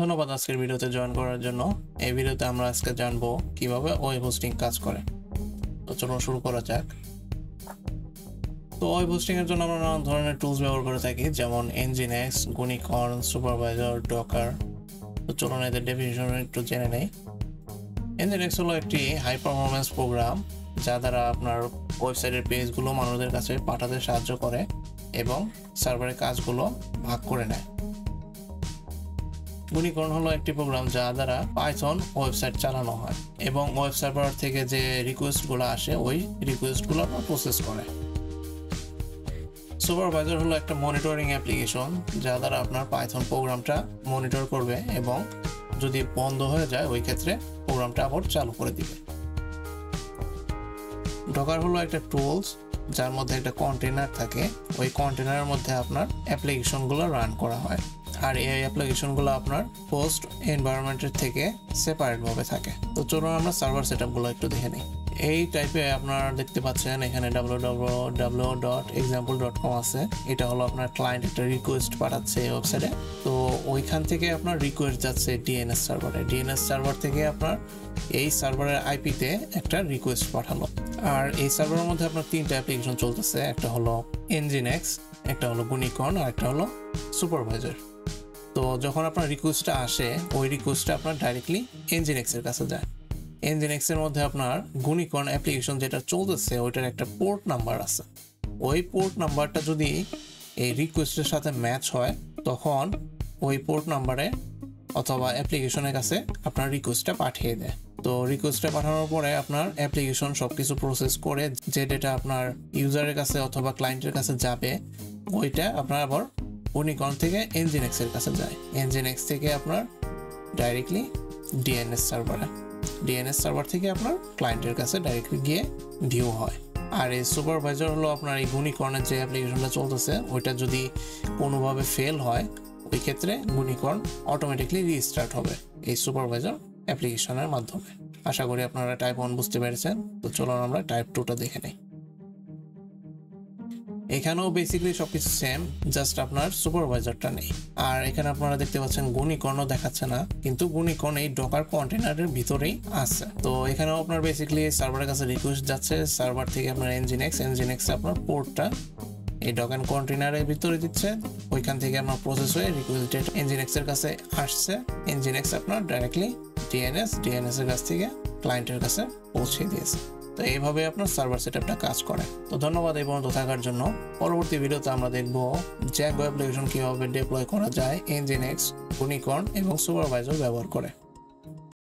ধন্যবাদ আজকের ভিডিওতে জয়েন করার জন্য। এই ভিডিওতে আমরা আজকে জানবো কিভাবে ওয়েব হোস্টিং কাজ করে। তো চলুন শুরু করা যাক। তো ওয়েব হোস্টিং এর জন্য আমরা নানা ধরনের টুলস ব্যবহার করে থাকি, যেমন Nginx, Gunicorn, সুপারভাইজার, ডকার। তো চলুন এদের ডেফিনিশন একটু জেনে নেই। Nginx হলো একটি হাই পারফরম্যান্স প্রোগ্রাম যা দ্বারা আপনার ওয়েবসাইটের পেজগুলো মানুষদের কাছে পাঠাতে সাহায্য করে এবং সার্ভারের কাজগুলো ভাগ করে নেয়। Gunicorn হলো একটি প্রোগ্রাম যা দ্বারা পাইথন ওয়েবসাইট চালানো হয় এবং ওয়েব সার্ভার থেকে যে রিকোয়েস্টগুলো আসে ওই রিকোয়েস্টগুলো প্রসেস করে। সুপারভাইজার হলো একটা মনিটরিং অ্যাপ্লিকেশন যা দ্বারা আপনার পাইথন প্রোগ্রামটা মনিটর করবে এবং যদি বন্ধ হয়ে যায় ওই ক্ষেত্রে প্রোগ্রামটা আবার চালু করে দিবে। ডকার হলো একটা টুলস যার মধ্যে একটা কন্টেনার থাকে, ওই কন্টেনারের মধ্যে আপনার অ্যাপ্লিকেশনগুলো রান করা হয় আর এই অ্যাপ্লিকেশনগুলো আপনার হোস্ট এনভায়রনমেন্টের থেকে সেপারেট ভাবে থাকে। তো চলুন আমরা সার্ভার সেটআপগুলো একটু দেখে নিই। এই টাইপে আপনারা দেখতে পাচ্ছেন এখানে www.example.com আছে। এটা হলো আপনার ক্লায়েন্ট একটা রিকোয়েস্ট পাঠাচ্ছে এই ওয়েবসাইটে। তো ওইখান থেকে আপনার রিকোয়েস্ট যাচ্ছে ডিএনএস সার্ভারে। ডিএনএস সার্ভার থেকে আপনার এই সার্ভারের আইপিতে একটা রিকোয়েস্ট পাঠালো। আর এই সার্ভারের মধ্যে আপনার তিনটা অ্যাপ্লিকেশন চলতেছে, একটা হলো Nginx, একটা হলো Gunicorn আর একটা হলো সুপারভাইজার। তো যখন আপনার রিকোয়েস্টটা আসে ওই রিকোয়েস্টটা আপনার ডাইরেক্টলি Nginx এর কাছে যায়। Nginx এর মধ্যে আপনার Gunicorn অ্যাপ্লিকেশন যেটা চলতেছে ওইটার একটা পোর্ট নাম্বার আছে। ওই পোর্ট নাম্বারটা যদি এই রিকোয়েস্টের সাথে ম্যাচ হয় তখন ওই পোর্ট নাম্বারে অথবা অ্যাপ্লিকেশনের কাছে আপনার রিকোয়েস্টটা পাঠিয়ে দেয়। তো রিকোয়েস্টটা পাঠানোর পরে আপনার অ্যাপ্লিকেশন সবকিছু প্রসেস করে যে ডেটা আপনার ইউজারের কাছে অথবা ক্লায়েন্টের কাছে যাবে ওইটা আপনার আবার Gunicorn থেকে Nginx এর কাছে যায়। Nginx থেকে আপনার ডাইরেক্টলি ডিএনএস সার্ভার থেকে আপনার ক্লায়েন্টের কাছে ডাইরেক্টলি গিয়ে ভিউ হয়। আর এই সুপারভাইজার হলো আপনার এই Gunicorn-এর যে অ্যাপ্লিকেশনটা চলতেছে ওইটা যদি কোনোভাবে ফেল হয় ওই ক্ষেত্রে Gunicorn অটোমেটিকলি রিস্টার্ট হবে এই সুপারভাইজার অ্যাপ্লিকেশনের মাধ্যমে। আশা করি আপনারা টাইপ 1 বুঝতে পেরেছেন। তো চলুন আমরা টাইপ 2টা দেখে নিই। এখানেও বেসিক্যালি সবকিছু সেম, জাস্ট আপনার সুপারভাইজারটা নেই। আর এখানে আপনারা দেখতে পাচ্ছেন Gunicorn-ও দেখাচ্ছে না, কিন্তু Gunicorn এই ডকার কন্টেনারের ভিতরেই আছে। তো এখানেও আপনার বেসিক্যালি সার্ভারের কাছে রিকোয়েস্ট যাচ্ছে, সার্ভার থেকে আপনার Nginx আপনার পোর্টটা এই ডকার কন্টেনারের ভিতরে দিচ্ছে, ওইখান থেকে আপনার প্রসেস হয়ে রিকোয়েস্ট Nginx এর কাছে আসছে। Nginx আপনার ডাইরেক্টলি ডিএনএস এর কাছ থেকে ক্লায়েন্টের কাছে পৌঁছে দিয়েছে। তো এইভাবে আপনার সার্ভার সেটআপটা কাজ করে। তো ধন্যবাদ এই পর্যন্ত থাকার জন্য। পরবর্তী ভিডিওতে আমরা দেখব জ্যাক ওয়েব অ্যাপ্লিকেশন কিভাবে ডিপ্লয় করা যায় Nginx, Gunicorn এবং সুপারভাইজার ব্যবহার করে।